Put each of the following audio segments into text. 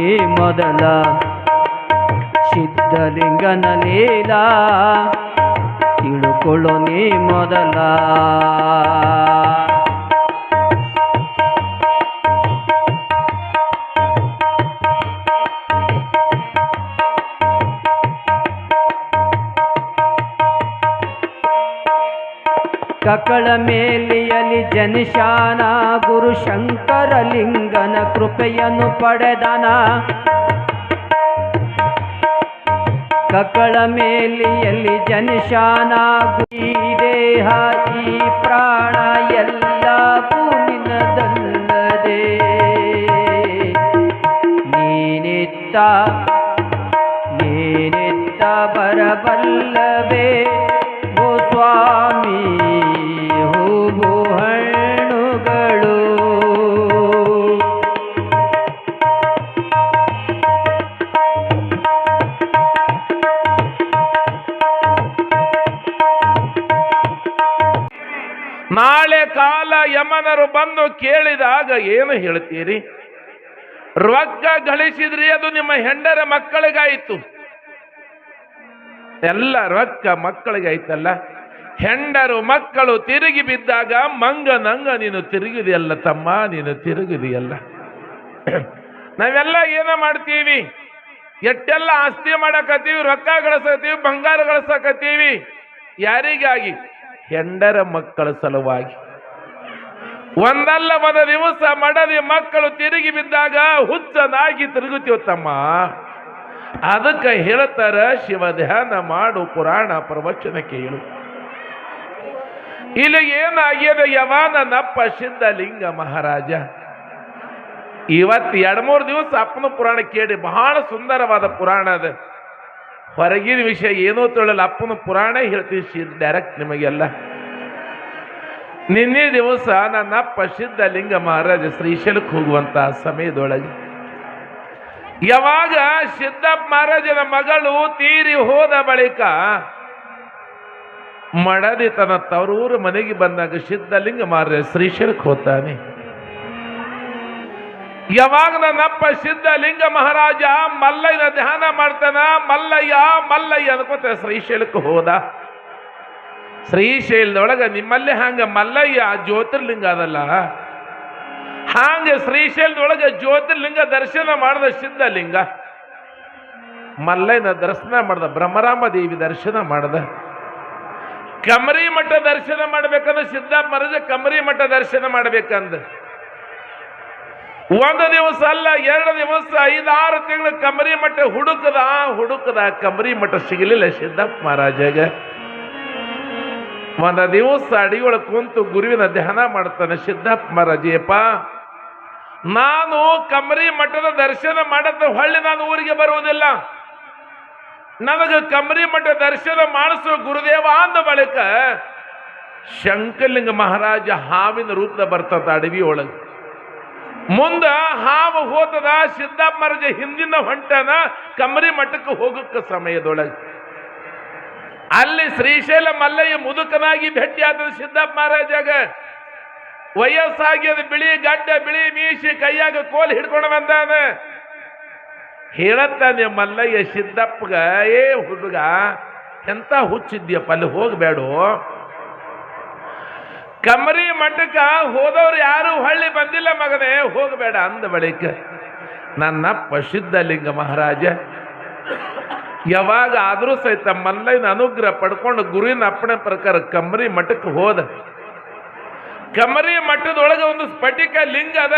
ನೀ ಮೊದಲ ಸಿದ್ಧಲಿಂಗನ ಲೀಲಾ ತಿಳುಕೊಳ್ಳೋ ನೀ ಮೊದಲ. ಕಕಳ ಮೇಲಿಯಲಿ ಜನಿಶಾನ ಗುರು ಶಂಕರಲಿಂಗನ ಕೃಪೆಯನ್ನು ಪಡೆದನ. ಕಕಳ ಮೇಲಿಯಲಿ ಜನಿಶಾನ ಈ ದೇಹ ಈ ಪ್ರಾಣ ಎಲ್ಲವೂ ನಿನ್ನದಲ್ಲದೆ. ನೀನಿತ್ತ ಬರಬಲ್ಲವೇ ಓ ಸ್ವಾಮಿ ಹೂವು ಹಣ್ಣುಗಳು. ನಾಳೆ ಕಾಲ ಯಮನರು ಬಂದು ಕೇಳಿದಾಗ ಏನು ಹೇಳ್ತೀರಿ? ರೊಕ್ಕ ಗಳಿಸಿದ್ರಿ, ಅದು ನಿಮ್ಮ ಹೆಂಡರ ಮಕ್ಕಳಿಗಾಯಿತು. ಎಲ್ಲ ರೊಕ್ಕ ಮಕ್ಕಳಿಗಾಯ್ತಲ್ಲ. ಹೆಂಡರು ಮಕ್ಕಳು ತಿರುಗಿ ಬಿದ್ದಾಗ ಮಂಗನಂಗ ನೀನು ತಿರುಗಿದೆಯಲ್ಲ ತಮ್ಮ, ನೀನು ತಿರುಗಿದೆಯಲ್ಲ. ನಾವೆಲ್ಲ ಏನ ಮಾಡ್ತೀವಿ? ಎಷ್ಟೆಲ್ಲ ಆಸ್ತಿ ಮಾಡಕತ್ತೀವಿ, ರೊಕ್ಕ ಗಳಿಸಕತ್ತೀವಿ, ಬಂಗಾರ ಗಳಿಸಕತ್ತೀವಿ. ಯಾರಿಗಾಗಿ? ಹೆಂಡರ ಮಕ್ಕಳ ಸಲುವಾಗಿ. ಒಂದಲ್ಲ ಒಂದು ದಿವಸ ಮಡದಿ ಮಕ್ಕಳು ತಿರುಗಿ ಬಿದ್ದಾಗ ಹುಚ್ಚನಾಗಿ ತಿರುಗುತ್ತೀವ ತಮ್ಮ. ಅದಕ್ಕೆ ಹೇಳ್ತಾರ, ಶಿವ ಧ್ಯಾನ ಮಾಡು, ಪುರಾಣ ಪ್ರವಚನ ಕೇಳು. ಇಲ್ಲಿ ಏನಾಗ್ಯದ? ಯವನನಪ್ಪ ಸಿದ್ಧಲಿಂಗ ಮಹಾರಾಜ ಇವತ್ತು 2-3 ದಿವಸ ಅಪ್ಪನ ಪುರಾಣ ಕೇಳಿ. ಬಹಳ ಸುಂದರವಾದ ಪುರಾಣ ಅದ. ಹೊರಗಿನ ವಿಷಯ ಏನೋ ತಿಳಿಯಲ್ಲ, ಅಪ್ಪನ ಪುರಾಣ ಹೇಳ್ತೀವಿ ಡೈರೆಕ್ಟ್ ನಿಮಗೆಲ್ಲ. ನಿನ್ನೆ ದಿವಸ ನನ್ನಪ್ಪ ಸಿದ್ಧಲಿಂಗ ಮಹಾರಾಜ ಶ್ರೀಶೈಲಕ್ಕೆ ಹೋಗುವಂತ ಸಮಯದೊಳಗೆ ಯಾವಾಗ ಸಿದ್ದಪ್ಪ ಮಹಾರಾಜನ ಮಗಳು ತೀರಿ ಹೋದ ಬಳಿಕ ಮಡದಿ ತನ್ನ ತವರೂರು ಮನೆಗೆ ಬಂದಾಗ ಸಿದ್ಧಲಿಂಗ ಮಹಾರಾಜ ಶ್ರೀಶೈಲಕ್ಕೆ ಹೋಗ್ತಾನೆ. ಯಾವಾಗ ನನ್ನಪ್ಪ ಸಿದ್ಧಲಿಂಗ ಮಹಾರಾಜ ಮಲ್ಲಯ್ಯನ ಧ್ಯಾನ ಮಾಡ್ತಾನ, ಮಲ್ಲಯ್ಯ ಮಲ್ಲಯ್ಯ ಅನ್ಕೋತ ಶ್ರೀಶೈಲಕ್ಕೆ ಹೋದ. ಶ್ರೀಶೈಲದೊಳಗೆ ನಿಮ್ಮಲ್ಲಿ ಹಂಗ ಮಲ್ಲಯ್ಯ ಜ್ಯೋತಿರ್ಲಿಂಗ ಅದಲ್ಲ, ಹಾಗೆ ಶ್ರೀಶೈಲದೊಳಗೆ ಜ್ಯೋತಿರ್ಲಿಂಗ ದರ್ಶನ ಮಾಡಿದ ಸಿದ್ಧಲಿಂಗ. ಮಲ್ಲಯ್ಯನ ದರ್ಶನ ಮಾಡ್ದ, ಬ್ರಹ್ಮರಾಮ ದೇವಿ ದರ್ಶನ ಮಾಡ್ದ. ಕಮರಿ ಮಠ ದರ್ಶನ ಮಾಡ್ಬೇಕಂದ್ರೆ ಸಿದ್ದಪ್ಪ ಮಹಾರಾಜ ಕಮರಿ ಮಠ ದರ್ಶನ ಮಾಡ್ಬೇಕಂದ. 1 ದಿವಸ ಅಲ್ಲ, 2 ದಿವಸ, 5-6 ತಿಂಗಳು ಕಮರಿ ಮಠ ಹುಡುಕದ ಕಮರಿ ಮಠ ಸಿಗಲಿಲ್ಲ ಸಿದ್ದಪ್ಪ ಮಹಾರಾಜಗ. 1 ದಿವಸ ಅಡಿಯೊಳಗೆ ಕುಂತು ಗುರುವಿನ ಧ್ಯಾನ ಮಾಡ್ತಾನೆ ಸಿದ್ದಪ್ಪ ಮಹಾರಾಜಪ್ಪ, ನಾನು ಕಮರಿ ಮಠದ ದರ್ಶನ ಮಾಡತ್ತ ಹೊಳ್ಳಿ ನಾನು ಊರಿಗೆ ಬರುವುದಿಲ್ಲ, ನನಗೆ ಕಮರಿ ಮಠ ದರ್ಶನ ಮಾಡಿಸೋ ಗುರುದೇವ ಅಂದ ಬಳಿಕ ಶಂಕರಲಿಂಗ ಮಹಾರಾಜ ಹಾವಿನ ರೂಪದ ಬರ್ತದ ಅಡವಿ ಒಳಗೆ. ಮುಂದ ಹಾವು ಹೋತದ, ಸಿದ್ದಪ್ಪ ಮಹಾರಾಜ ಹಿಂದಿನ ಹೊಂಟನ ಕಮರಿ ಮಠಕ್ಕೆ ಹೋಗಕ್ಕ ಸಮಯದೊಳಗೆ ಅಲ್ಲಿ ಶ್ರೀಶೈಲ ಮಲ್ಲಯ್ಯ ಮುದುಕನಾಗಿ ಭೇಟಿ ಆದ ಸಿದ್ದಪ್ಪ ಮಹಾರಾಜಾಗ. ವಯಸ್ಸಾಗಿ ಅದು ಬಿಳಿ ಗಡ್ಡ, ಬಿಳಿ ಮೀಸಿ, ಕೈಯಾಗ ಕೋಲ್ ಹಿಡ್ಕೊಂಡು ಬಂದಾನ. ಹೇಳತ್ತಾನೆ ಮಲ್ಲಯ್ಯ ಸಿದ್ದಪ್ಪಗ, ಏ ಹುಡುಗ ಎಂತ ಹುಚ್ಚಿದ್ಯಪ್ಪ, ಅಲ್ಲಿ ಹೋಗಬೇಡು, ಕಮರಿ ಮಠಕ್ಕ ಹೋದವ್ರು ಯಾರು ಹೊಳ್ಳಿ ಬಂದಿಲ್ಲ ಮಗನೇ, ಹೋಗಬೇಡ ಅಂದ ಬಳಿಕ ನನ್ನಪ್ಪ ಸಿದ್ಧಲಿಂಗ ಮಹಾರಾಜ ಯಾವಾಗ ಆದರೂ ಸಹಿತ ಮಲ್ಲಯ್ಯನ ಅನುಗ್ರಹ ಪಡ್ಕೊಂಡು ಗುರುವಿನ ಅಪ್ಪಣೆ ಪ್ರಕಾರ ಕಮರಿ ಮಠಕ್ಕೆ ಹೋದ. ಕಮರಿ ಮಠದೊಳಗೆ ಒಂದು ಸ್ಫಟಿಕ ಲಿಂಗ ಅದ.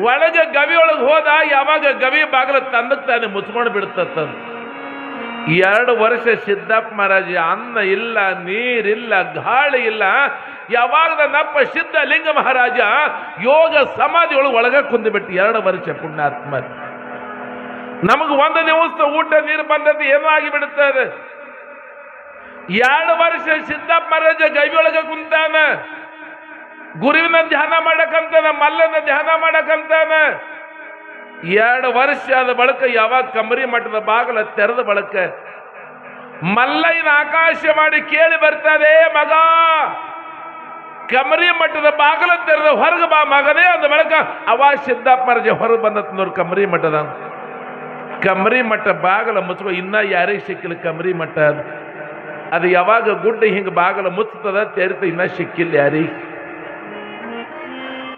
ಒಳಗೆ ಗವಿ ಒಳಗೆ ಹೋದ, ಯಾವಾಗ ಗವಿ ಬಾಗಿಲು ತಂದಕ್ಕೆ ತಾನೆ ಮುಚ್ಕೊಂಡು ಬಿಡ್ತದ. 2 ವರ್ಷ ಸಿದ್ದಪ್ಪ ಮಹಾರಾಜ ಅನ್ನ ಇಲ್ಲ, ನೀರಿಲ್ಲ, ಗಾಳಿ ಇಲ್ಲ. ಯಾವಾಗ ನನ್ನಪ್ಪ ಸಿದ್ಧಲಿಂಗ ಮಹಾರಾಜ ಯೋಗ ಸಮಾಧಿ ಒಳಗೆ ಕುಂದುಬಿಟ್ಟು 2 ವರ್ಷ ಪುಣ್ಯಾತ್ಮ. ನಮಗೆ 1 ದಿವಸ ಊಟ ನೀರು ಬಂದದ್ದು ಏನೋ ಆಗಿಬಿಡುತ್ತದೆ. 2 ವರ್ಷ ಸಿದ್ದಪ್ಪ ಮಹಾರಾಜ ಗವಿಯೊಳಗೆ ಕುಂತಾನ, ಗುರುವಿನ ಧ್ಯಾನ ಮಾಡಕಂತಾನ, ಮಲ್ಲನ ಧ್ಯಾನ ಮಾಡಕಂತಾನ. 2 ವರ್ಷ ಆದ ಬಳಿಕ ಯಾವಾಗ ಕಮರಿ ಮಠದ ಬಾಗಿಲ ತೆರೆದ ಬಳಿಕ ಮಲ್ಲಯ್ಯನ ಆಕಾಶ ಮಾಡಿ ಕೇಳಿ ಬರ್ತದೆ, ಮಗ ಕಮರಿ ಮಠದ ಬಾಗಲ ತೆರೆದ ಹೊರಗೆ ಬಾ ಮಗನೇ ಅಂದ ಬಳಿಕ ಅವ ಸಿದ್ದಪ್ಪ ಮಹಾರಾಜ ಹೊರಗೆ ಬಂದತ್ ನೋಡ್ರಿ ಕಮರಿ ಮಠದ. ಕಮರಿ ಮಠ ಬಾಗಲ ಮುಚ್ಚುವ ಇನ್ನ ಯಾರಿಗೆ ಸಿಕ್ಕಿಲ್ಲ ಕಮರಿ ಮಠ ಅದು ಯಾವಾಗ ಗುಡ್ಡ ಹಿಂಗ ಬಾಗಲ ಮುಚ್ಚತದ ತೆರಿತ ಇನ್ನ ಸಿಕ್ಕಿಲ್ಲ ಯಾರಿಗೆ.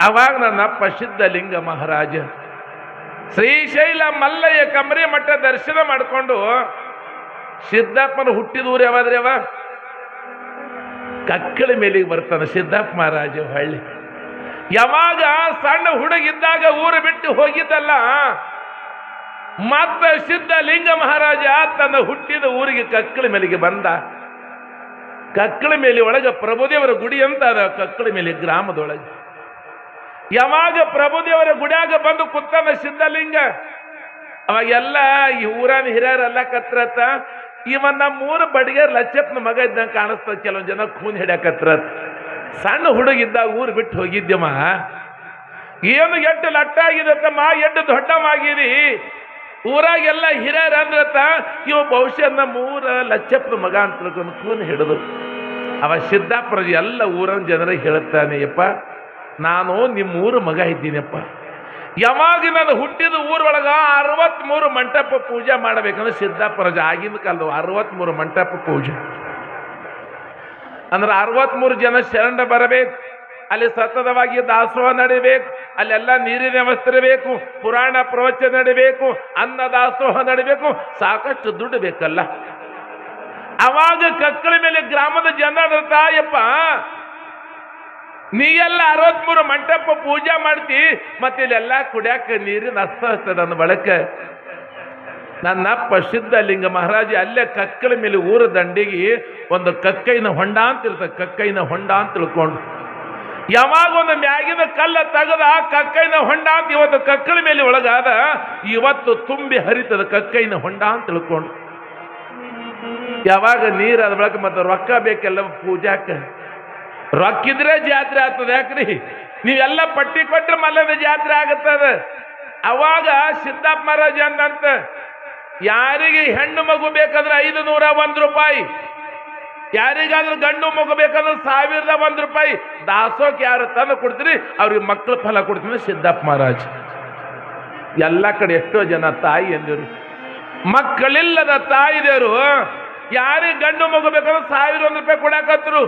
ಅವಾಗ ನನ್ನಪ್ಪ ಸಿದ್ಧಲಿಂಗ ಮಹಾರಾಜ ಶ್ರೀಶೈಲ ಮಲ್ಲಯ್ಯ ಕಮರಿ ಮಠ ದರ್ಶನ ಮಾಡಿಕೊಂಡು ಸಿದ್ದಪ್ಪನ ಹುಟ್ಟಿದ ಊರು ಯಾವಾದ್ರಿ ಅವ ಕಕ್ಕಳ ಮೇಲಿಗೆ ಬರ್ತಾನೆ ಸಿದ್ದಪ್ಪ ಮಹಾರಾಜ ಹಳ್ಳಿ. ಯಾವಾಗ ಸಣ್ಣ ಹುಡುಗಿದ್ದಾಗ ಊರು ಬಿಟ್ಟು ಹೋಗಿದ್ದಲ್ಲ ಮತ್ತ ಸಿದ್ಧಲಿಂಗ ಮಹಾರಾಜ ತನ್ನ ಹುಟ್ಟಿದ ಊರಿಗೆ ಕಕ್ಕಳ ಮೇಲಿಗೆ ಬಂದ. ಕಕ್ಕಳ ಮೇಲೆ ಒಳಗ ಪ್ರಭುದೇವರ ಗುಡಿ ಅಂತ ಅದ ಕಕ್ಕಳ ಮೇಲೆ ಗ್ರಾಮದೊಳಗೆ. ಯಾವಾಗ ಪ್ರಭುದೇವರ ಗುಡಿಯಾಗ ಬಂದು ಕುತ್ತಾನ ಸಿದ್ಧಲಿಂಗ ಅವಾಗೆಲ್ಲ ಈ ಊರನ ಹಿರಿಯರೆಲ್ಲ ಕತ್ರತ್ತ ಇವನ್ ನಮ್ಮೂರು ಬಡಿಗೇರ್ ಲಚ್ಚಪ್ಪನ ಮಗ ಇದ್ದಂಗೆ ಕಾಣಿಸ್ತದ. ಕೆಲವೊಂದು ಜನ ಖೂನ್ ಹಿಡ್ಯಾಕತ್ರತ್. ಸಣ್ಣ ಹುಡುಗಿದ್ದಾಗ ಊರು ಬಿಟ್ಟು ಹೋಗಿದ್ದಮ್ಮ ಏನು ಎಟ್ಟು ಲಟ್ಟ ಆಗಿದತ್ತಮ್ಮ ಎಟ್ಟು ದೊಡ್ಡಮಾಗಿದಿ ಊರಾಗೆಲ್ಲ ಹಿರಿಯರ ಅಂದ್ರತ್ತ ಇವ ಬಹುಶಃ ನಮ್ಮೂರ ಲಚ್ಚಪ್ಪನ ಮಗ ಅಂತ ತಿಳ್ಕೊಂಡು ಖೂನ್ ಹಿಡಿದು ಅವ ಸಿದ್ದಾಪುರ ಎಲ್ಲ ಊರನ ಜನರಿಗೆ ಹೇಳ್ತಾನೆ ಯಪ್ಪ ನಾನು ನಿಮ್ಮೂರು ಮಗ ಇದ್ದೀನಪ್ಪ. ಯಾವಾಗ ನಾನು ಹುಟ್ಟಿದ ಊರೊಳಗ 63 ಮಂಟಪ ಪೂಜೆ ಮಾಡಬೇಕಂದ್ರೆ ಸಿದ್ದಾಪುರಜ ಆಗಿನ ಕಾಲದ 63 ಮಂಟಪ ಪೂಜೆ ಅಂದ್ರೆ 63 ಜನ ಶರಣ ಬರಬೇಕು. ಅಲ್ಲಿ ಸತತವಾಗಿ ದಾಸೋಹ ನಡಿಬೇಕು. ಅಲ್ಲೆಲ್ಲ ನೀರಿನ ವ್ಯವಸ್ಥೆ ಇರಬೇಕು. ಪುರಾಣ ಪ್ರವಚನ ನಡಿಬೇಕು. ಅನ್ನ ದಾಸೋಹ ನಡಿಬೇಕು. ಸಾಕಷ್ಟು ದುಡ್ಡು ಬೇಕಲ್ಲ. ಅವಾಗ ಕಕ್ಕಳ ಮೇಲೆ ಗ್ರಾಮದ ಜನ ತಾಯಪ್ಪ ನೀ ಎಲ್ಲ 63 ಮಂಟಪ ಪೂಜೆ ಮಾಡ್ತಿ ಮತ್ತೆ ಇಲ್ಲೆಲ್ಲ ಕುಡಿಯಾಕ ನೀರಿನ ಅಸ್ತದ ಅಂದ ಬಳಕ ನನ್ನಪ್ಪ ಸಿದ್ಧಲಿಂಗ ಮಹಾರಾಜ ಅಲ್ಲೇ ಕಕ್ಕಳ ಮೇಲೆ ಊರ ದಂಡಿಗೆ ಒಂದು ಕಕ್ಕೈನ ಹೊಂಡ ಅಂತ ಇರ್ತದೆ. ಕಕ್ಕೈನ ಹೊಂಡ ಅಂತ ತಿಳ್ಕೊಂಡು ಯಾವಾಗ ಒಂದು ಮ್ಯಾಗಿನ ಕಲ್ಲ ತೆಗದ ಕಕ್ಕೈನ ಹೊಂಡ ಅಂತ ಇವತ್ತು ಕಕ್ಕಳ ಮೇಲೆ ಒಳಗಾದ ಇವತ್ತು ತುಂಬಿ ಹರಿತದ ಕಕ್ಕೈನ ಹೊಂಡ ಅಂತ ತಿಳ್ಕೊಂಡು ಯಾವಾಗ ನೀರು ಅದ ಬಳಕ ಮತ್ತೆ ರೊಕ್ಕ ಬೇಕೆಲ್ಲ ಪೂಜಾಕ ರೊಕ್ಕಿದ್ರೆ ಜಾತ್ರೆ ಆಗ್ತದೆ. ಯಾಕ್ರಿ ನೀವೆಲ್ಲ ಪಟ್ಟಿ ಕೊಟ್ಟರೆ ಮಲ್ಲದ ಜಾತ್ರೆ ಆಗತ್ತದ. ಅವಾಗ ಸಿದ್ದಪ್ಪ ಮಹಾರಾಜ ಅಂದಂತ ಯಾರಿಗೆ ಹೆಣ್ಣು ಮಗು ಬೇಕಾದ್ರೆ 501 ರೂಪಾಯಿ, ಯಾರಿಗಾದ್ರೂ ಗಂಡು ಮಗು ಬೇಕಾದ್ರೆ 1001 ರೂಪಾಯಿ ದಾಸೋಕ್ ಯಾರು ತಂದು ಕೊಡ್ತೀರಿ ಅವ್ರಿಗೆ ಮಕ್ಕಳ ಫಲ ಕೊಡ್ತೀನಿ ಸಿದ್ದಪ್ಪ ಮಹಾರಾಜ. ಎಲ್ಲ ಕಡೆ ಎಷ್ಟೋ ಜನ ತಾಯಿ ಎಂದರು ಮಕ್ಕಳಿಲ್ಲದ ತಾಯಿದೇವರು ಯಾರಿಗೆ ಗಂಡು ಮಗು ಬೇಕಾದ್ರೆ 1001 ರೂಪಾಯಿ ಕೊಡಾಕತ್ರು,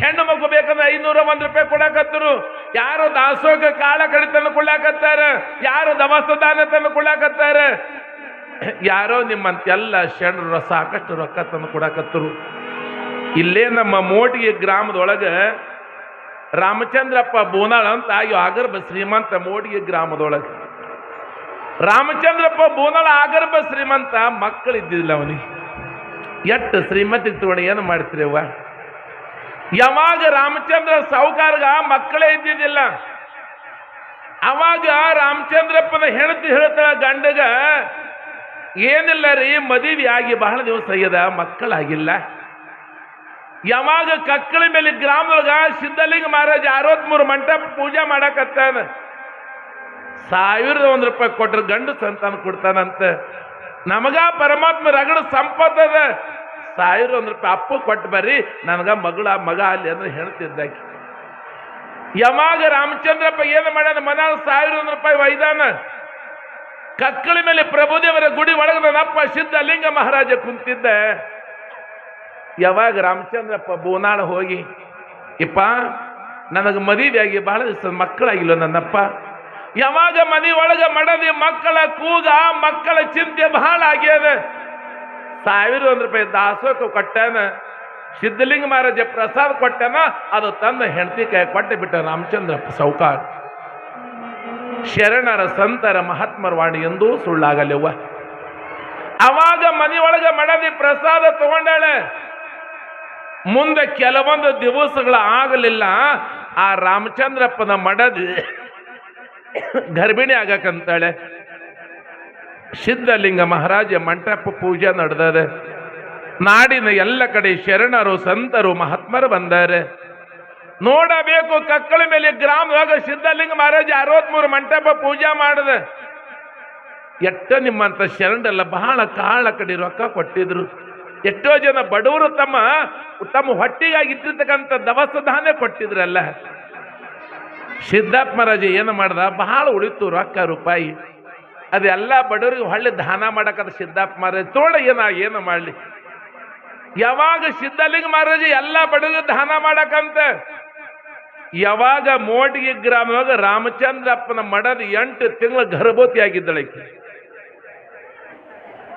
ಹೆಣ್ಣು ಮಗು ಬೇಕಂದ್ರೆ 501 ರೂಪಾಯಿ ಕೊಡಾಕತ್ತರು. ಯಾರು ದಾಸೋಗ ಕಾಳ ಕಡೆ ತಂದು ಕೊಡ್ಲಾಕತ್ತಾರ, ಯಾರು ದವಸ ದಾನ ತಂದು ಕೊಡ್ಲಾಕತ್ತಾರ, ಯಾರೋ ನಿಮ್ಮಂತೆಲ್ಲ ಶರಣರು ಸಾಕಷ್ಟು ರೊಕ್ಕ ತಂದು ಕೊಡಾಕತ್ತರು. ಇಲ್ಲೇ ನಮ್ಮ ಮೋಟಿಗೆ ಗ್ರಾಮದೊಳಗೆ ರಾಮಚಂದ್ರಪ್ಪ ಬೋನಾಳ ಅಂತ ಆಗರ್ಭ ಶ್ರೀಮಂತ ಮೋಟಿಗೆ ಗ್ರಾಮದೊಳಗೆ ರಾಮಚಂದ್ರಪ್ಪ ಬೋನಾಳ ಆಗರ್ಭ ಶ್ರೀಮಂತ ಮಕ್ಕಳಿದ್ದಿಲ್ಲ ಅವನಿಗೆ. ಎಷ್ಟು ಶ್ರೀಮಂತಿಗೆ ತಗೊಂಡು ಏನು ಮಾಡ್ತೀರಿ ಅವ್ವ? ಯಾವಾಗ ರಾಮಚಂದ್ರ ಸಾಹುಕಾರ್ಗ ಮಕ್ಕಳೇ ಇದ್ದಿದ್ದಿಲ್ಲ ಅವಾಗ ರಾಮಚಂದ್ರಪ್ಪನ ಹೆಂಡತಿ ಹೇಳ್ತಾಳ ಗಂಡಗ ಏನಿಲ್ಲ ರೀ ಮದುವೆ ಆಗಿ ಬಹಳ ದಿವಸ ಆಗ್ಯದ ಮಕ್ಕಳಾಗಿಲ್ಲ. ಯಾವಾಗ ಕಕ್ಕಳ ಮೇಲೆ ಗ್ರಾಮದೊಳಗ ಸಿದ್ಧಲಿಂಗ ಮಹಾರಾಜ 63 ಮಂಟಪ ಪೂಜೆ ಮಾಡಕತ್ತಾನ 1001 ರೂಪಾಯಿ ಕೊಟ್ರೆ ಗಂಡು ಸಂತಾನ ಕೊಡ್ತಾನಂತ. ನಮಗ ಪರಮಾತ್ಮ ರಗಡ ಸಂಪತ್ತದ 1001 ರೂಪಾಯಿ ಅಪ್ಪು ಕೊಟ್ಟು ಬರ್ರಿ ನನಗ ಮಗ ಅಲ್ಲಿ ಅಂದ್ರೆ ಹೇಳ್ತಿದ್ದಾಕಿ. ಯಾವಾಗ ರಾಮಚಂದ್ರಪ್ಪ ಏನು ಮಾಡ್ಯಾನ ಮನ 1001 ರೂಪಾಯಿ ಒಯ್ದಾನ. ಕಕ್ಕಳ ಮೇಲೆ ಪ್ರಭುದೇವರ ಗುಡಿ ಒಳಗೆ ನನ್ನಪ್ಪ ಸಿದ್ಧಲಿಂಗ ಮಹಾರಾಜ ಕುಂತಿದ್ದ. ಯಾವಾಗ ರಾಮಚಂದ್ರಪ್ಪ ಬೋನಾಳ ಹೋಗಿ ಇಪ್ಪ ನನಗೆ ಮದುವೆಯಾಗಿ ಬಹಳ ದಿವಸ ಮಕ್ಕಳಾಗಿಲ್ಲ ನನ್ನಪ್ಪ. ಯಾವಾಗ ಮನೆ ಒಳಗೆ ಮಡದಿ ಮಕ್ಕಳ ಕೂಗ ಮಕ್ಕಳ ಚಿಂತೆ ಬಹಳ ಆಗ್ಯದ. 1001 ರೂಪಾಯಿ ದಾಸೋಕ ಕೊಟ್ಟಾನ. ಸಿದ್ಧಲಿಂಗ ಮಹಾರಾಜ ಪ್ರಸಾದ ಕೊಟ್ಟಾನ. ಅದು ತನ್ನ ಹೆಂಡತಿ ಕೈ ಕೊಟ್ಟು ಬಿಟ್ಟ ರಾಮಚಂದ್ರಪ್ಪ ಸಾಹುಕಾರ. ಶರಣರ ಸಂತರ ಮಹಾತ್ಮರ ವಾಣಿ ಎಂದೂ ಸುಳ್ಳಾಗಲಿವ. ಅವಾಗ ಮನೆಯೊಳಗೆ ಮಡದಿ ಪ್ರಸಾದ ತಗೊಂಡಾಳೆ. ಮುಂದೆ ಕೆಲವೊಂದು ದಿವಸಗಳ ಆಗಲಿಲ್ಲ. ಆ ರಾಮಚಂದ್ರಪ್ಪನ ಮಡದಿ ಗರ್ಭಿಣಿ ಆಗಕ್ಕಂತಾಳೆ. ಸಿದ್ಧಲಿಂಗ ಮಹಾರಾಜ ಮಂಟಪ ಪೂಜೆ ನಡೆದದೆ. ನಾಡಿನ ಎಲ್ಲ ಕಡೆ ಶರಣರು ಸಂತರು ಮಹಾತ್ಮರು ಬಂದಾರೆ. ನೋಡಬೇಕು ಕಕ್ಕಳ ಮೇಲೆ ಗ್ರಾಮದಾಗ ಸಿದ್ಧಲಿಂಗ ಮಹಾರಾಜ 63 ಮಂಟಪ ಪೂಜೆ ಮಾಡಿದ. ಎಷ್ಟ ನಿಮ್ಮಂತ ಶರಣರೆಲ್ಲ ಬಹಳ ಕಾಳ ಕಡೆ ರೊಕ್ಕ ಕೊಟ್ಟಿದ್ರು. ಎಷ್ಟೋ ಜನ ಬಡವರು ತಮ್ಮ ತಮ್ಮ ಹೊಟ್ಟಿಗಾಗಿ ಇಟ್ಟಿರ್ತಕ್ಕಂಥ ದವಸ ಧಾನ್ಯ ಕೊಟ್ಟಿದ್ರಲ್ಲ. ಸಿದ್ದಪ್ಪ ಮಹಾರಾಜ ಏನು ಮಾಡ್ದ, ಬಹಳ ಉಳಿತು ರೊಕ್ಕ ರೂಪಾಯಿ, ಅದೆಲ್ಲ ಬಡವರಿಗೆ ಹೊಳ್ಳಿ ದಾನ ಮಾಡಕದ ಸಿದ್ದಪ್ಪ ಮಹಾರಾಜ ತೋಡ ಏನು ಮಾಡಲಿ. ಯಾವಾಗ ಸಿದ್ಧಲಿಂಗ ಮಹಾರಾಜ ಎಲ್ಲ ಬಡವರಿಗೆ ದಾನ ಮಾಡಕಂತ, ಯಾವಾಗ ಮೋಟಗಿ ಗ್ರಾಮದಾಗ ರಾಮಚಂದ್ರಪ್ಪನ ಮಡದ 8 ತಿಂಗಳ ಗರ್ಭವತಿ ಆಗಿದ್ದಳಕ್ಕೆ.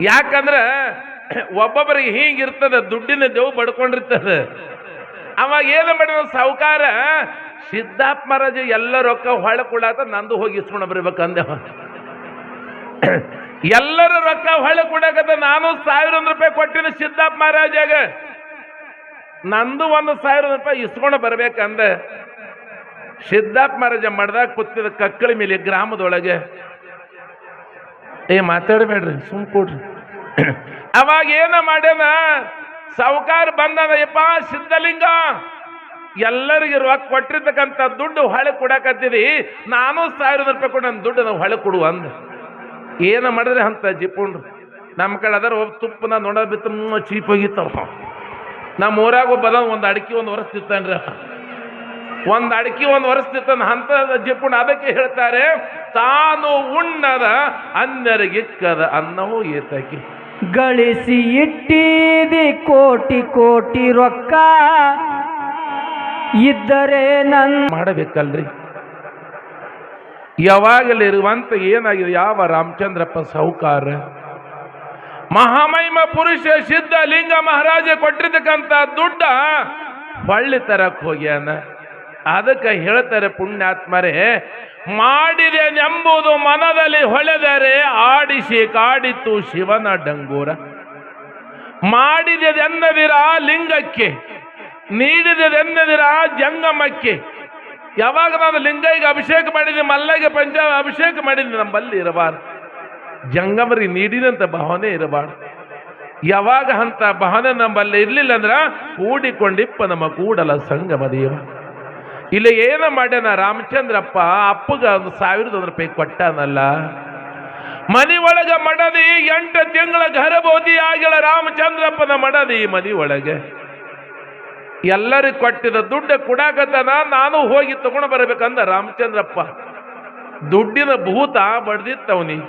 ಯಾಕಂದ್ರ ಒಬ್ಬೊಬ್ಬರಿಗೆ ಹಿಂಗಿರ್ತದ, ದುಡ್ಡಿನ ದೇವು ಬಡ್ಕೊಂಡಿರ್ತದ. ಅವಾಗ ಏನು ಮಾಡಿದ ಸಾಹುಕಾರ, ಸಿದ್ದಪ್ಪ ಮಹಾರಾಜ ಎಲ್ಲ ರೊಕ್ಕ ಹೊಳೆ ಕೊಡಾತ ನಂದು ಹೋಗಿ ಇಸ್ಕೊಂಡು ಬರ್ಬೇಕಂದೆ. ಎಲ್ಲರ ರೊಕ್ಕ ಹೊಳೆ ಕೊಡಕತ್ತ, ನಾನು 1000 ರೂಪಾಯಿ ಕೊಟ್ಟಿನ ಸಿದ್ದಪ್ಪ ಮಹಾರಾಜಾಗ, ನಂದು 1000 ರೂಪಾಯಿ ಇಸ್ಕೊಂಡು ಬರ್ಬೇಕಂದ. ಸಿದ್ದಪ್ಪ ಮಹಾರಾಜ ಮಾಡ್ದಾಗ ಕೂತಿದ ಕಕ್ಕಳಿ ಮೇಲೆ ಗ್ರಾಮದೊಳಗೆ, ಮಾತಾಡಬೇಡ್ರಿ ಸುಮ್ ಕೊಡ್ರಿ. ಅವಾಗ ಏನ ಮಾಡ್ಯಾನ, ಸಾಹುಕಾರ ಬಂದದ, ಯಪ್ಪ ಸಿದ್ಧಲಿಂಗ, ಎಲ್ಲರಿಗೆ ರೊಕ್ಕ ಕೊಟ್ಟಿರ್ತಕ್ಕಂಥ ದುಡ್ಡು ಹೊಳೆ ಕೊಡಕತ್ತಿದಿ, ನಾನು 1000 ರೂಪಾಯಿ ಕೊಟ್ಟು ನನ್ನ ದುಡ್ಡು ನಾವು ಹೊಳೆ ಕೊಡುವ ಅಂದ. ಏನು ಮಾಡಿದ್ರೆ ಅಂತ ಜಿಪ್ಪುಂಡ್ರು ನಮ್ಮ ಕಡೆ ಅದರ ಒಬ್ಬ ತುಪ್ಪನ ನೋಡ ಬಿತ್ತು ಚೀಪ್ ಹೋಗಿತ್ತವ. ನಮ್ಮ ಊರಾಗ ಒಬ್ಬದ ಒಂದು ಅಡಿಕೆ 1 ವರ್ಷ ತಿತ್ತಾನ್ರಿ, ಒಂದು ಅಡಿಕೆ 1 ವರ್ಷ ತಿತ್ತಾನ ಅಂತ ಜಿಪ್ಪುಂಡು. ಅದಕ್ಕೆ ಹೇಳ್ತಾರೆ, ತಾನು ಉಣ್ಣದ ಅನ್ಯರಿಗಿಕ್ಕದ ಅನ್ನವೂ ಏತಕ್ಕೆ. ಗಳಿಸಿ ಇಟ್ಟಿದಿ ಕೋಟಿ ಕೋಟಿ ರೊಕ್ಕ ಇದ್ದರೆ ನನ್ ಮಾಡಬೇಕಲ್ರಿ. ಯಾವಾಗಲಿರುವಂತ ಏನಾಗಿದೆ, ಯಾವ ರಾಮಚಂದ್ರಪ್ಪ ಸಾಹುಕಾರ ಮಹಾಮಹಿಮ ಪುರುಷ ಸಿದ್ಧಲಿಂಗ ಮಹಾರಾಜ ಕೊಟ್ಟಿರ್ತಕ್ಕಂಥ ದುಡ್ಡ ಹೊಳ್ಳಿ ತರಕ್ ಹೋಗ್ಯಾನ. ಅದಕ್ಕೆ ಹೇಳ್ತಾರೆ ಪುಣ್ಯಾತ್ಮರೇ, ಮಾಡಿದೆನೆಂಬುದು ಮನದಲ್ಲಿ ಹೊಳೆದರೆ ಆಡಿಸಿ ಕಾಡಿತು ಶಿವನ ಡಂಗೂರ. ಮಾಡಿದೆನೆನ್ನದಿರ ಲಿಂಗಕ್ಕೆ, ನೀಡಿದೆನೆನ್ನದಿರ ಜಂಗಮಕ್ಕೆ. ಯಾವಾಗ ನಾನು ಲಿಂಗೈಗೆ ಅಭಿಷೇಕ ಮಾಡಿದ್ದೆ, ಮಲ್ಲಗೆ ಪಂಚ ಅಭಿಷೇಕ ಮಾಡಿದ್ದೆ, ನಮ್ಮಲ್ಲಿ ಇರಬಾರ್ದು. ಜಂಗಮರಿ ನೀಡಿದಂಥ ಭಾವನೆ ಇರಬಾರ್ದು. ಯಾವಾಗ ಅಂತ ಭಾವನೆ ನಮ್ಮಲ್ಲಿ ಇರ್ಲಿಲ್ಲ ಅಂದ್ರ ಕೂಡಿಕೊಂಡಿಪ್ಪ ನಮ್ಮ ಕೂಡಲ ಸಂಗಮ ದೇವ. ಇಲ್ಲಿ ಏನು ಮಾಡ್ಯಾನ ರಾಮಚಂದ್ರಪ್ಪ, ಅಪ್ಪಗ 1000 ರೂಪಾಯಿ ಕೊಟ್ಟಾನಲ್ಲ. ಮನಿ ಒಳಗ ಮಡದಿ 8 ತಿಂಗಳ ಗರ್ಭವತಿ ಆಗಿಳ ರಾಮಚಂದ್ರಪ್ಪನ ಮಡದಿ ಮನಿ ಒಳಗೆ ಎಲ್ಲರಿಗೆ ಕೊಟ್ಟಿದ ದುಡ್ಡು ಕೊಡಾಕತ್ತಾನ. ನಾನು ಹೋಗಿ ತಗೊಂಡು ಬರಬೇಕಂದ ರಾಮಚಂದ್ರಪ್ಪ. ದುಡ್ಡಿನ ಭೂತ ಬಡ್ದಿತ್ತವನಿ.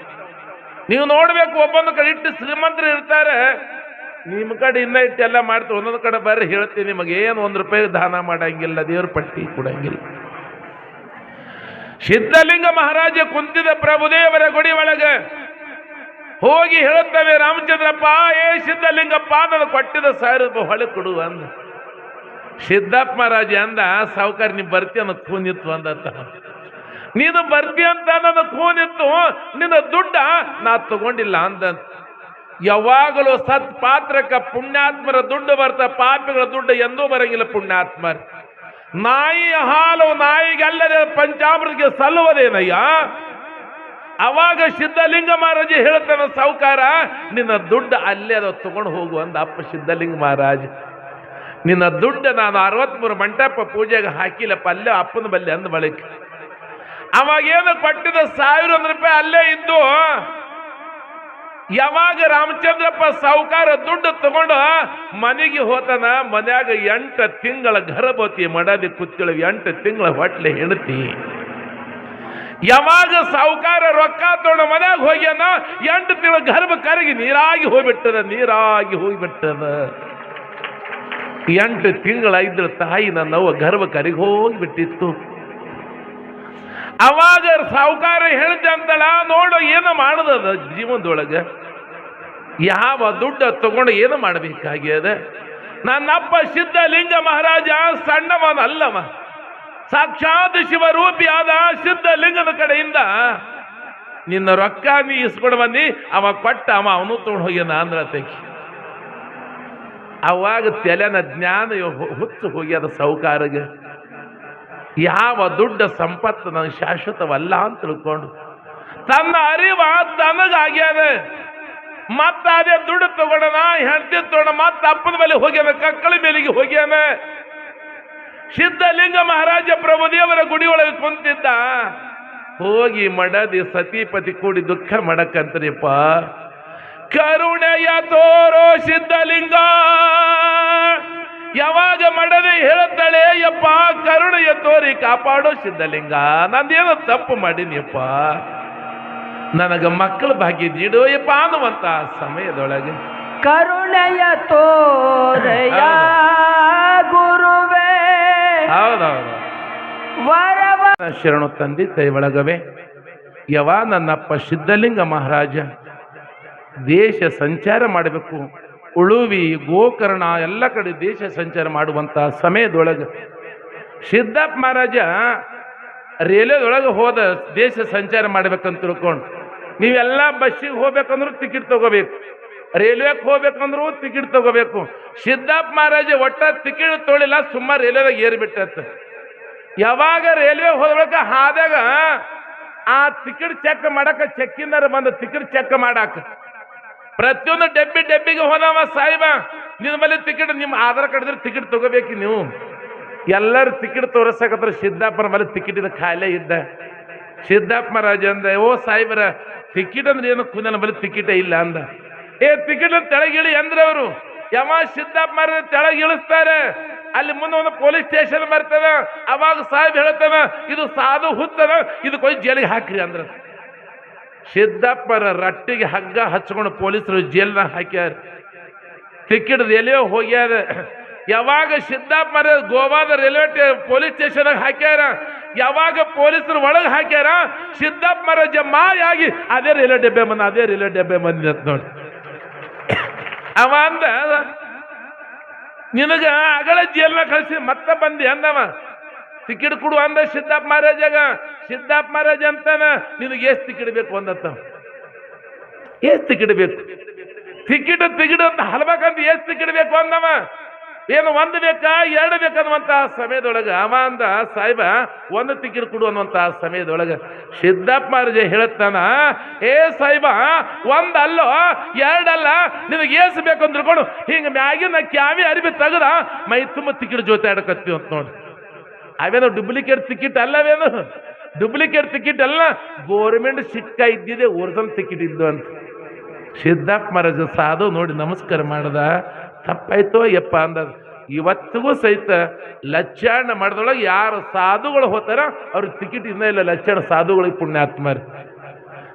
ನೀವು ನೋಡ್ಬೇಕು, ಒಬ್ಬೊಂದು ಕಡೆ ಇಟ್ಟು ಶ್ರೀಮಂತರು ಇರ್ತಾರೆ, ನಿಮ್ಮ ಕಡೆ ಇನ್ನ ಇಟ್ಟೆಲ್ಲ ಮಾಡ್ತಾರೆ. ಒಂದೊಂದು ಕಡೆ ಬರ್ರಿ ಹೇಳ್ತೀನಿ, ನಿಮಗೆ ಏನು 1 ರೂಪಾಯಿ ದಾನ ಮಾಡಂಗಿಲ್ಲ, ದೇವ್ರ ಪಟ್ಟಿ ಕೊಡಂಗಿಲ್ಲ. ಸಿದ್ಧಲಿಂಗ ಮಹಾರಾಜ ಕುಂತಿದ ಪ್ರಭುದೇವರ ಗುಡಿ ಒಳಗೆ ಹೋಗಿ ಹೇಳುತ್ತವೆ, ರಾಮಚಂದ್ರಪ್ಪ, ಸಿದ್ಧಲಿಂಗಪ್ಪ, ನಾನು ಕೊಟ್ಟಿದ 1000 ರೂಪಾಯಿ ಹೊಳೆ ಕೊಡು ಅಂದ. ಸಿದ್ದಪ್ಪ ಮಹಾರಾಜ ಅಂದ, ಸಾವುಕಾರ ನೀ ಬರ್ತಿ ಅನ್ನೋ ಕೂನಿತ್ತು ಅಂದತ್ತ. ನೀನು ಬರ್ತಿ ಅಂತ ನನ್ನ ಕೂನಿತ್ತು, ನಿನ್ನ ದುಡ್ಡ ನಾ ತಗೊಂಡಿಲ್ಲ ಅಂದ. ಯಾವಾಗಲೂ ಸತ್ ಪಾತ್ರಕ್ಕ ಪುಣ್ಯಾತ್ಮರ ದುಡ್ಡು ಬರ್ತ, ಪಾಪಿಗಳ ದುಡ್ಡು ಎಂದೂ ಬರಂಗಿಲ್ಲ. ಪುಣ್ಯಾತ್ಮರ ನಾಯಿ ಹಾಲು ನಾಯಿಗೆಲ್ಲದೆ ಪಂಚಾಮೃತಿಗೆ ಸಲ್ಲುವುದೇನಯ್ಯ. ಅವಾಗ ಸಿದ್ಧಲಿಂಗ ಮಹಾರಾಜ ಹೇಳ್ತಾನ, ಸಾವುಕಾರ ನಿನ್ನ ದುಡ್ಡು ಅಲ್ಲೇ ಅದು ತಗೊಂಡು ಹೋಗು ಅಂದ ಅಪ್ಪ ಸಿದ್ಧಲಿಂಗ ಮಹಾರಾಜ. ನಿನ್ನ ದುಡ್ಡು ನಾನು 63 ಮಂಟಪ ಪೂಜೆಗೆ ಹಾಕಿಲ್ಲಪ್ಪ, ಅಲ್ಲೇ ಅಪ್ಪನ ಬಲ್ಲಿ ಅಂದ ಬಳಿಕ ಅವಾಗೇನು ಕೊಟ್ಟಿದ 1000 ರೂಪಾಯಿ ಅಲ್ಲೇ ಇದ್ದು. ಯಾವಾಗ ರಾಮಚಂದ್ರಪ್ಪ ಸಾಹುಕಾರ ದುಡ್ಡು ತಗೊಂಡು ಮನೆಗೆ ಹೋತನ, ಮನ್ಯಾಗ 8 ತಿಂಗಳ ಗರ್ಭವತಿ ಮಡದಿ ಕುತ್ತಿಳ, 8 ತಿಂಗಳ ಹೊಟ್ಲೆ ಹೆಣತಿ. ಯಾವಾಗ ಸಾಹುಕಾರ ರೊಕ್ಕ ತಗೊಂಡು ಮನ್ಯಾಗ ಹೋಗ್ಯಾನ, 8 ತಿಂಗಳ ಗರ್ಭ ಕರಗಿ ನೀರಾಗಿ ಹೋಗ್ಬಿಟ್ಟದ. 8 ತಿಂಗಳ ಇದ್ರ ತಾಯಿ ನನ್ನವ್ವ ಗರ್ಭ ಕರಿಗೆ ಹೋಗಿಬಿಟ್ಟಿತ್ತು. ಅವಾಗ ಸಾಹುಕಾರ ಹೇಳಿದ್ದೆ ಅಂತಳ, ನೋಡು ಏನು ಮಾಡದ ಜೀವನದೊಳಗೆ, ಯಾವ ದುಡ್ಡು ತಗೊಂಡು ಏನು ಮಾಡಬೇಕಾಗ್ಯದ. ನನ್ನಪ್ಪ ಸಿದ್ಧಲಿಂಗ ಮಹಾರಾಜ ಸಣ್ಣವನಲ್ಲವ, ಸಾಕ್ಷಾತ್ ಶಿವರೂಪಿಯಾದ ಸಿದ್ಧಲಿಂಗನ ಕಡೆಯಿಂದ ನಿನ್ನ ರೊಕ್ಕ ನೀ ಇಸ್ಕೊಂಡು ಬಂದಿ, ಅವ ಕೊಟ್ಟ, ಅವನು ತಗೊಂಡು ಹೋಗ್ಯಾನ ಅಂದ್ರ ತೆಗಿ. ಅವಾಗ ತೆಲೆನ ಜ್ಞಾನ ಹುಚ್ಚು ಹೋಗ್ಯದ ಸಾಹುಕಾರಗೆ. ಯಾವ ದುಡ್ಡ ಸಂಪತ್ತು ನನಗೆ ಶಾಶ್ವತವಲ್ಲ ಅಂತ ತಿಳ್ಕೊಂಡು ತನ್ನ ಅರಿವ ತನಗಾಗ್ಯಾದ. ಮತ್ತ ಅದೇ ದುಡ್ಡು ತಗೊಂಡನ, ಹೆಂಡತಿ ತಗೊಂಡ, ಮತ್ತ ಅಪ್ಪನ ಮೇಲೆ ಹೋಗ್ಯಾನ, ಕಕ್ಕಳ ಮೇಲಿಗೆ ಹೋಗ್ಯಾನ. ಸಿದ್ಧಲಿಂಗ ಮಹಾರಾಜ ಪ್ರಭುದೇವರ ಗುಡಿ ಒಳಗೆ ಕುಂತಿದ್ದ. ಹೋಗಿ ಮಡದಿ ಸತಿಪತಿ ಕೂಡಿ ದುಃಖ ಮಾಡಕ್ಕಂತ್ರಿಪ್ಪ. ಕರುಣೆಯ ತೋರೋ ಸಿದ್ಧಲಿಂಗ. ಯಾವಾಗ ಮಾಡದೆ ಹೇಳ್ತಾಳೆ, ಯಪ್ಪ ಕರುಣೆಯ ತೋರಿ ಕಾಪಾಡೋ ಸಿದ್ಧಲಿಂಗ, ನಂದೇನೋ ತಪ್ಪು ಮಾಡೀನಿಯಪ್ಪ, ನನಗ ಮಕ್ಕಳ ಭಾಗ್ಯ ನೀಡೋ ಯಪ್ಪ ಅನ್ನುವಂತ ಸಮಯದೊಳಗೆ ಕರುಣೆಯ ತೋರೆಯ ಗುರುವೇ. ಹೌದೌದು. ವರವ ಶರಣು ತಂದಿ ಕೈ ಒಳಗವೆ ಯವ ನನ್ನಪ್ಪ ಸಿದ್ಧಲಿಂಗ ಮಹಾರಾಜ ದೇಶ ಸಂಚಾರ ಮಾಡಬೇಕು. ಉಳುವಿ ಗೋಕರ್ಣ ಎಲ್ಲ ಕಡೆ ದೇಶ ಸಂಚಾರ ಮಾಡುವಂತ ಸಮಯದೊಳಗೆ ಸಿದ್ದಪ್ಪ ಮಹಾರಾಜ ರೈಲ್ವೆದೊಳಗೆ ಹೋದ ದೇಶ ಸಂಚಾರ ಮಾಡ್ಬೇಕಂತ ತಿಳ್ಕೊಂಡು. ನೀವೆಲ್ಲ ಬಸ್ಸಿಗೆ ಹೋಗ್ಬೇಕಂದ್ರೂ ಟಿಕೆಟ್ ತಗೋಬೇಕು, ರೈಲ್ವೆಗೆ ಹೋಗ್ಬೇಕಂದ್ರೂ ಟಿಕೆಟ್ ತಗೋಬೇಕು. ಸಿದ್ದಪ್ಪ ಮಹಾರಾಜ ಒಟ್ಟ ಟಿಕೆಟ್ ತೊಳಿಲ್ಲ, ಸುಮ್ಮ ರೈಲ್ವೆದಾಗ ಏರಿಬಿಟ್ಟತ್ತ. ಯಾವಾಗ ರೈಲ್ವೆ ಹೋದ್ಬೇಕ ಹಾದಾಗ ಆ ಟಿಕೆಟ್ ಚೆಕ್ ಮಾಡಾಕ ಚೆಕ್ಕಿಂದಾರ ಬಂದ ಟಿಕೆಟ್ ಚೆಕ್ ಮಾಡಾಕ ಪ್ರತಿಯೊಂದು ಡಬ್ಬಿಗೆ ಹೋದವ ಸಾಹಿಬ, ನಿನ್ನ ಮೇಲೆ ಟಿಕೆಟ್, ನಿಮ್ಮ ಆಧಾರ್ ಕಾರ್ಡ್ ಇದ್ರೆ ಟಿಕೆಟ್ ತಗೋಬೇಕು ನೀವು. ಎಲ್ಲರೂ ಟಿಕೆಟ್ ತೋರಿಸಕತ್ರ ಸಿದ್ದಪ್ಪನ ಮೇಲೆ ಟಿಕೆಟ್ ಇದ್ದ ಖಾಲಿ ಇದ್ದ. ಸಿದ್ದಪ್ಪ ಮಹಾರಾಜ ಅಂದ, ಓ ಸಾಹಿಬರ ಟಿಕೆಟ್ ಅಂದ್ರೆ ಏನು, ನನ್ನ ಮೇಲೆ ಟಿಕೆಟೇ ಇಲ್ಲ ಅಂದ. ಟಿಕೆಟ್ ತೆಳಗಿಳಿ ಅಂದ್ರೆ ಅವರು ಯಾವ ಸಿದ್ದಪ್ಪ ಮಹಾರಾಜ ತೆಳಗಿ ಇಳಿಸ್ತಾರೆ. ಅಲ್ಲಿ ಮುಂದೆ ಒಂದು ಪೊಲೀಸ್ ಸ್ಟೇಷನ್ ಬರ್ತದ. ಅವಾಗ ಸಾಹೇಬ್ ಹೇಳ್ತಾನ, ಇದು ಸಾಧು ಹುತ್ತದ, ಇದಕ್ಕೆ ಹೋಗಿ ಜೈಲಿಗೆ ಹಾಕ್ರಿ ಅಂದ್ರ. ಸಿದ್ದಪ್ಪರ ರಟ್ಟಿಗೆ ಹಗ್ಗ ಹಚ್ಕೊಂಡು ಪೊಲೀಸರು ಜೈಲ್ನಾಗ ಹಾಕ್ಯಾರ. ಟಿಕೆಟ್ ರೈಲ್ವೆ ಹೋಗ್ಯಾರ. ಯಾವಾಗ ಸಿದ್ದಪ್ಪ ಮಹಾರಾಜ ಗೋವಾದ ರೈಲ್ವೆ ಪೊಲೀಸ್ ಸ್ಟೇಷನ್ ಹಾಕ್ಯಾರ, ಯಾವಾಗ ಪೊಲೀಸರು ಒಳಗೆ ಹಾಕ್ಯಾರ, ಸಿದ್ದಪ್ಪ ಮಹಾರಾಜ ಮಾಯಾಗಿ ಅದೇ ರೈಲ್ವೆ ಡಬ್ಬೆ ಬಂದಿದೆ ಅಂತ ನೋಡಿ. ಅವ ಅಂದ, ನಿನಗ ಅಗಳ ಜೈಲ್ನ ಕಳಿಸಿ ಮತ್ತೆ ಬಂದಿ ಅಂದವ. ಟಿಕೆಟ್ ಕೊಡು ಅಂದ ಸಿದ್ದಪ್ಪ ಮಹಾರಾಜಾಗ. ಸಿದ್ದಪ್ಪ ಮಹಾರಾಜ ಅಂತಾನ, ನಿನಗೆ ಎಷ್ಟು ಟಿಕೆಟ್ ಬೇಕು ಅಂದತ್ತ. ಎಷ್ಟು ಟಿಕೆಟ್ ಬೇಕು? ಟಿಕೆಟ್ ಅಂತ ಹಲ್ಬೇಕಂತ ಎಷ್ಟು ಟಿಕೆಟ್ ಬೇಕು ಅಂದವ. ಏನು ಒಂದು ಬೇಕಾ ಎರಡು ಬೇಕನ್ನುವಂತ ಸಮಯದೊಳಗೆ ಅವ ಅಂದ, ಸಾಹಿಬ ಒಂದು ಟಿಕೆಟ್ ಕೊಡು ಅನ್ನುವಂತ ಸಮಯದೊಳಗೆ ಸಿದ್ದಪ್ಪ ಮಹಾರಾಜ ಹೇಳ್ತಾನ, ಏ ಸಾಹಿಬ ಒಂದಲ್ಲೋ ಎರಡಲ್ಲ, ನಿನಗೆ ಏಸು ಬೇಕು ಅಂತ ತಿಳ್ಕೊಂಡು ಹಿಂಗೆ ಮ್ಯಾಗಿನ ಕ್ಯಾವಿ ಅರಿವಿ ತೆಗದ ಮೈ ತುಂಬ ಟಿಕೆಟ್ ಜೊತೆ ಆಡಕತ್ತೀವಿ ಅಂತ ನೋಡಿ. ಅವೇನು ಡೂಪ್ಲಿಕೇಟ್ ಟಿಕೆಟ್ ಅಲ್ಲವೇನು? ಡೂಪ್ಲಿಕೇಟ್ ಟಿಕೆಟ್ ಅಲ್ಲ, ಗೋರ್ಮೆಂಟ್ ಸಿಕ್ಕ ಇದ್ದಿದೆ, ಒರಿಜಿನಲ್ ಟಿಕೆಟ್ ಇದ್ದು ಅಂತ. ಸಿದ್ದಪ್ಪ ಮಹಾರಾಜ ಸಾಧು ನೋಡಿ ನಮಸ್ಕಾರ ಮಾಡ್ದ. ತಪ್ಪಾಯ್ತೋ ಯಪ್ಪ ಅಂದ. ಇವತ್ತಿಗೂ ಸಹಿತ ಲಚ್ಚಾಣ ಮಾಡಿದೊಳಗೆ ಯಾರು ಸಾಧುಗಳು ಹೋತಾರ ಅವ್ರಿಗೆ ಟಿಕೆಟ್ ಇನ್ನೂ ಇಲ್ಲ. ಲಚ್ಚಾಣ ಸಾಧುಗಳಿಗೆ ಪುಣ್ಯಾತ್ಮರಿ.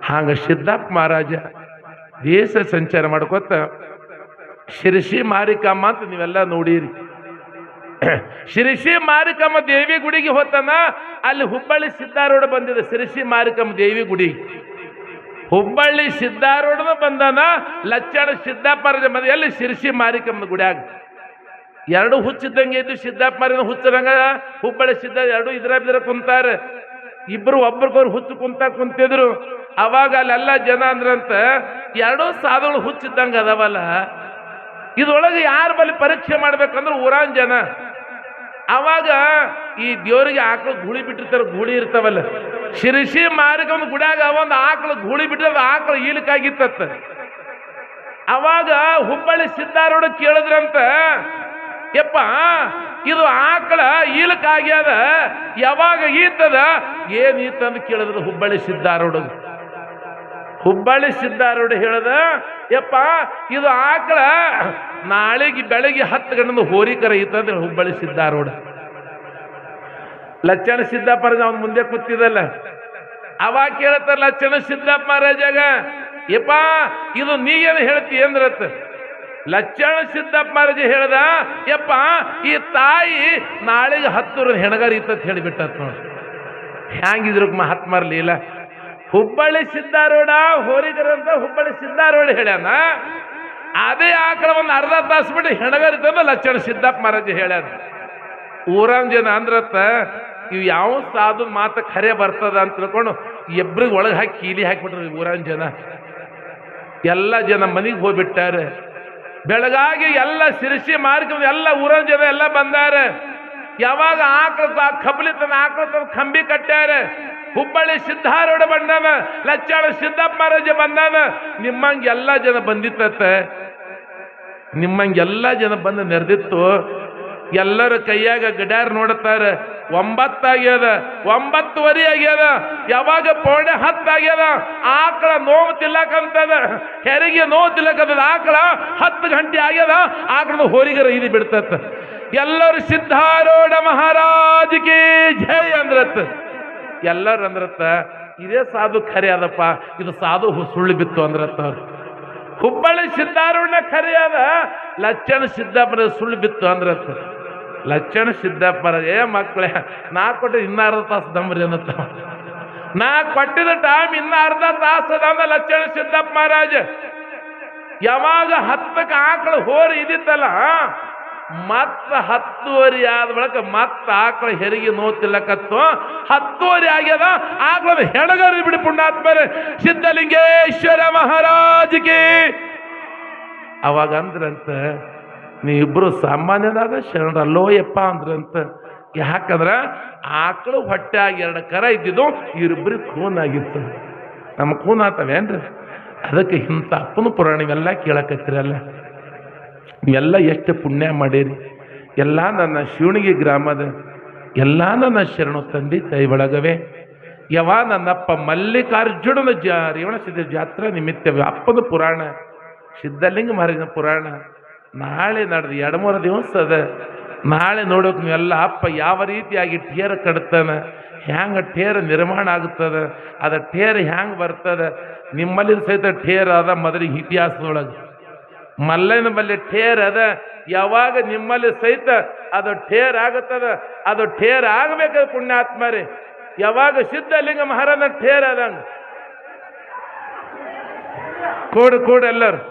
ಹಂಗ ಸಿದ್ದಪ್ಪ ಮಹಾರಾಜ ದೇಶ ಸಂಚಾರ ಮಾಡ್ಕೋತ ಶಿರಸಿ ಮಾರಿಕಮ್ಮ ಅಂತ ನೀವೆಲ್ಲ ನೋಡಿರಿ. ಶಿರಸಿ ಮಾರಿಕಮ್ಮ ದೇವಿ ಗುಡಿಗೆ ಹೋತಾನ. ಅಲ್ಲಿ ಹುಬ್ಬಳ್ಳಿ ಸಿದ್ದಾರೂಢ ಬಂದಿದೆ ಶಿರಸಿ ಮಾರಿಕಮ್ಮ ದೇವಿ ಗುಡಿಗೆ. ಹುಬ್ಬಳ್ಳಿ ಸಿದ್ದಾರೂಢ ಬಂದಾನ, ಲಚ್ಚಾಣ ಸಿದ್ದಪ್ಪ ಮಹಾರಾಜ ಬಂದ ಎಲ್ಲಿ ಶಿರಸಿ ಮಾರಿಕಮ್ಮನ ಗುಡಿಯಾಗ. ಎರಡು ಹುಚ್ಚಿದ್ದಂಗೆ ಇದ್ದು, ಸಿದ್ದಪ್ಪ ಮಹಾರಾಜನ ಹುಚ್ಚರಂಗ ಹುಬ್ಬಳ್ಳಿ ಸಿದ್ದ ಎರಡು ಇದ್ರ ಕುಂತಾರೆ. ಇಬ್ರು ಒಬ್ರಿಗೊಬ್ರು ಹುಚ್ಚು ಕುಂತಿದ್ರು. ಅವಾಗ ಅಲ್ಲೆಲ್ಲ ಜನ ಅಂದ್ರಂತ, ಎರಡೂ ಸಾಧುಗಳು ಹುಚ್ಚಿದ್ದಂಗೆ ಅದಾವಲ್ಲ, ಇದ್ರೊಳಗೆ ಯಾರ ಬಳಿ ಪರೀಕ್ಷೆ ಮಾಡ್ಬೇಕಂದ್ರೆ ಊರಾನ್ ಜನ. ಅವಾಗ ಈ ದೇವರಿಗೆ ಆಕಳು ಗೂಳಿ ಬಿಟ್ಟಿರ್ತಾರೆ, ಗೂಳಿ ಇರ್ತಾವಲ್ಲ. ಶಿರಸಿ ಮಾರಿಕಮ್ಮ ಗುಡಿಯಾಗ ಒಂದು ಆಕಳು ಗೂಳಿ ಬಿಟ್ಟದ, ಆಕಳು ಈಲಕ್ಕಾಗಿತ್ತ. ಅವಾಗ ಹುಬ್ಬಳ್ಳಿ ಸಿದ್ದಾರೂಢ ಕೇಳಿದ್ರಂತ, ಯಪ್ಪ ಇದು ಆಕಳ ಈಲಕ್ಕಾಗ್ಯದ, ಯಾವಾಗ ಈತದ, ಏನ್ ಈತಂದು ಕೇಳಿದ್ರು ಹುಬ್ಬಳ್ಳಿ ಸಿದ್ದಾರೂಢ. ಹುಬ್ಬಳ್ಳಿ ಸಿದ್ದಾರೂಢ ಹೇಳದ, ಯಪ್ಪ ಇದು ಆಕಳ ನಾಳೆಗೆ ಬೆಳಗ್ಗೆ 10 ಗಂಟೆ ಹೋರಿಕರ ಈತಂದ್ರೆ ಹುಬ್ಬಳ್ಳಿ ಸಿದ್ದಾರೂಢ. ಲಚ್ಚಾಣ ಸಿದ್ದಪ್ಪ ಮಹಾರಾಜ ಅವನು ಮುಂದೆ ಕೂತಿದಲ್ಲ. ಅವಾಗ ಕೇಳತ್ತಾರ ಲಚ್ಚಾಣ ಸಿದ್ದಪ್ಪ ಮಹಾರಾಜಾಗ, ಯಪ್ಪ ಇದು ನೀಗೇನು ಹೇಳ್ತಿ ಅಂದ್ರತ್ತ. ಲಚ್ಚಾಣ ಸಿದ್ದಪ್ಪ ಮಹಾರಾಜ ಹೇಳ್ದ, ಯಪ್ಪ ಈ ತಾಯಿ ನಾಳೆಗೆ 10 ಹೆಣಗಾರ ಇತ್ತ ಹೇಳಿಬಿಟ್ಟತ್ ನೋಡಿ. ಹ್ಯಾಂಗಿದ್ರು ಮಹಾತ್ಮರ್ಲಿ ಇಲ್ಲ. ಹುಬ್ಬಳ್ಳಿ ಸಿದ್ದಾರೂಢ ಹೋರಿಗರ ಅಂತ ಹುಬ್ಬಳ್ಳಿ ಸಿದ್ದಾರೂಢ ಹೇಳ್ಯಾನ. ಅದೇ ಆಕಳ ಒಂದು ಅರ್ಧ ತಾಸು ಬಿಟ್ಟು ಹೆಣಗಾರ ಇತ್ತಂದ್ರೆ ಲಚ್ಚಾಣ ಸಿದ್ದಪ್ಪ ಮಹಾರಾಜ ಹೇಳ್ಯಾನ. ಊರಾನ್ ಜನ ಅಂದ್ರತ್ತ, ಇವು ಯಾವ ಸಾಧು ಮಾತ ಖರೆ ಬರ್ತದ ಅಂತ ತಿಳ್ಕೊಂಡು ಇಬ್ರಿಗೆ ಒಳಗೆ ಹಾಕಿ ಕೀಲಿ ಹಾಕಿಬಿಟ್ರಿ ಊರಾನ್ ಜನ. ಎಲ್ಲ ಜನ ಮನೆಗೆ ಹೋಗ್ಬಿಟ್ಟಾರೆ. ಬೆಳಗಾಗಿ ಎಲ್ಲ ಶಿರಸಿ ಮಾರ್ಕೊಂಡು ಎಲ್ಲ ಊರಾನ್ ಜನ ಎಲ್ಲ ಬಂದಾರ. ಯಾವಾಗ ಆಕಳ ಕಬಲಿ ತನ ಆಕಳ ತನ ಕಂಬಿ ಕಟ್ಟ್ಯಾರ. ಹುಬ್ಬಳ್ಳಿ ಸಿದ್ದಾರೂಢ ಬಂದಾನ, ಲಚ್ಚಾಣ ಸಿದ್ದಪ್ಪ ಮಹಾರಾಜ ಬಂದಾನ. ನಿಮ್ಮಂಗೆಲ್ಲ ಜನ ಬಂದಿತ್ತ, ನಿಮ್ಮಂಗೆಲ್ಲ ಜನ ಬಂದು ನೆರೆದಿತ್ತು. ಎಲ್ಲರ ಕೈಯಾಗ ಗಡ್ಯಾರ ನೋಡುತ್ತಾರೆ. 9 9:30 ಆಗ್ಯದ. ಯಾವಾಗ 9:45 ಆಗ್ಯದ ಆಕಳ ನೋವು ತಿಲ್ಲಕಂತದ, ಹೆರಿಗೆ ನೋವು ತಿಲ್ಲಕಂತದ. ಆಕಳ 10 ಗಂಟೆ ಆಗ್ಯದ, ಆಕಳದ ಹೋರಿಗರ ಇದು ಬಿಡ್ತತ್ತ. ಎಲ್ಲರೂ ಸಿದ್ಧಾರೂಢ ಮಹಾರಾಜಕ್ಕೆ ಜೈ ಅಂದ್ರತ್ತ. ಎಲ್ಲರೂ ಅಂದ್ರತ್ತ ಇದೇ ಸಾಧು ಖರೆ ಅದಪ್ಪ, ಇದು ಸಾಧು ಸುಳ್ಳು ಬಿತ್ತು ಅಂದ್ರತ್ತ. ಅವ್ರು ಹುಬ್ಬಳ್ಳಿ ಸಿದ್ಧಾರೂಢ ಖರೆ ಅದ, ಲಕ್ಷಣ ಸಿದ್ದಪ್ಪನ ಸುಳ್ಳು ಬಿತ್ತು ಅಂದ್ರತ್ತ. ಲಕ್ಷಣ ಸಿದ್ದಪ್ಪರ ಮಕ್ಕಳೇ ನಾ ಕೊಟ್ಟಿದ್ದು ಇನ್ನ ಅರ್ಧ ತಾಸು ದಮ್ರಿ ಅನ್ನತ್ತ. ನಾ ಕೊಟ್ಟಿದ್ದ ಟೈಮ್ ಇನ್ನ ಅರ್ಧ ತಾಸು ಅದ ಲಕ್ಷಣ ಸಿದ್ದಪ್ಪ ಮಹಾರಾಜ. ಯಾವಾಗ 10ಕ್ಕೆ ಆಕಳು ಹೋರಿ ಇದಿತ್ತಲ್ಲ, ಮತ್ತ 10:30 ಆದ ಬಳಿಕ ಮತ್ತ ಆಕಳ ಹೆರಿಗೆ ನೋತಿಲ್ಲಕತ್ತು. 10:30 ಆಗ್ಯದ, ಆಕಳದ ಹೆಣಗರಿ ಬಿಡಿ ಪುಣ್ಯಾತ್ಮರೇ ಸಿದ್ಧಲಿಂಗೇಶ್ವರ ಮಹಾರಾಜ್ಗೆ. ಅವಾಗ ಅಂದ್ರಂತ, ನೀವಿಬ್ರು ಸಾಮಾನ್ಯನಾದ ಶರಣರಲ್ಲೋಯಪ್ಪ ಅಂದ್ರಂತ. ಯಾಕಂದ್ರ ಆಕಳು ಹೊಟ್ಟೆಯಾಗಿ 2 ಕರ ಇದ್ದಿದ್ದು, ಇವರಿಬ್ಬರಿಗೆ ಖೂನ್ ಆಗಿತ್ತು. ನಮ್ಮ ಖೂನ್ ಆತವೇನ್ರಿ? ಅದಕ್ಕೆ ಇಂಥ ಅಪ್ಪನ ಪುರಾಣ ಇವೆಲ್ಲ ಕೇಳಕತ್ತಿರಲ್ಲ. ಇವೆಲ್ಲ ಎಷ್ಟು ಪುಣ್ಯ ಮಾಡೀರಿ. ಎಲ್ಲ ನನ್ನ ಶಿವಣಿಗೆ ಗ್ರಾಮದ ಎಲ್ಲ ನನ್ನ ಶರಣು ತಂದೆ ತಾಯಿ ಒಳಗವೇ. ಯಾವ ನನ್ನಪ್ಪ ಮಲ್ಲಿಕಾರ್ಜುನನ ರೇವಣಸಿದ್ಧ ಜಾತ್ರಾ ನಿಮಿತ್ತವೇ ಅಪ್ಪನ ಪುರಾಣ, ಸಿದ್ಧಲಿಂಗ ಮಹಾರಾಜನ ಪುರಾಣ ನಾಳೆ ನಡೆದು 2-3 ದಿವಸ ಅದ. ನಾಳೆ ನೋಡೋಕೆ ನೀವೆಲ್ಲ ಅಪ್ಪ ಯಾವ ರೀತಿಯಾಗಿ ಟೇರ ಕಟ್ತಾನ, ಹ್ಯಾಂಗ ಟೇರ ನಿರ್ಮಾಣ ಆಗ್ತದ, ಅದ ಟೇರ ಹ್ಯಾಂಗ ಬರ್ತದ. ನಿಮ್ಮಲ್ಲಿ ಸಹಿತ ಟೇರ್ ಅದ ಮೊದಲಿಗೆ ಇತಿಹಾಸದೊಳಗೆ. ಮಲ್ಲನ ಬಲ್ಲಿ ಟೇರ್ ಅದ. ಯಾವಾಗ ನಿಮ್ಮಲ್ಲಿ ಸಹಿತ ಅದು ಟೇರ್ ಆಗುತ್ತದ, ಅದು ಟೇರ್ ಆಗಬೇಕಾದ ಪುಣ್ಯಾತ್ಮರೇ. ಯಾವಾಗ ಸಿದ್ಧಲಿಂಗ ಮಹಾರಾಜನ ಟೇರ್ ಅದಂಗ ಕೂಡು ಎಲ್ಲರೂ